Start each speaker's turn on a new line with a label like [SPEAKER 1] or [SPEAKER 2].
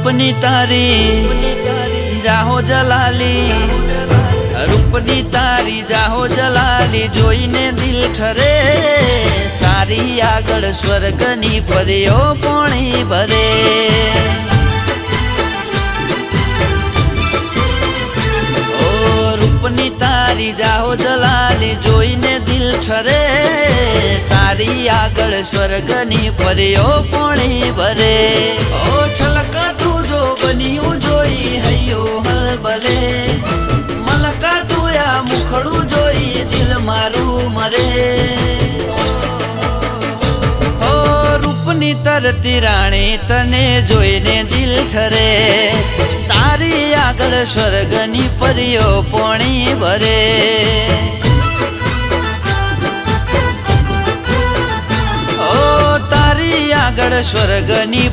[SPEAKER 1] रूपनी तारी जाहो जलाली, रूपनी तारी जाहो जलाली जोईने दिल ठरे। तारी आगळ स्वर्गनी परीओ पोणी भरे। रूपनी तारी जाहो जलाली जोईने दिल ठरे। तारी आगळ स्वर्गनी परीओ पोणी भरे। ओ छलका तू जो बनियो जोई हयो हलबले। मलका तू या मुखड़ू जोई दिल मारू मरे। ओ रूपनी तरती राणी तने जोईने दिल ठरे। तारी आगळ स्वर्गनी परीओ पोणी भरे। ओ तारी आगळ स्वर्गनी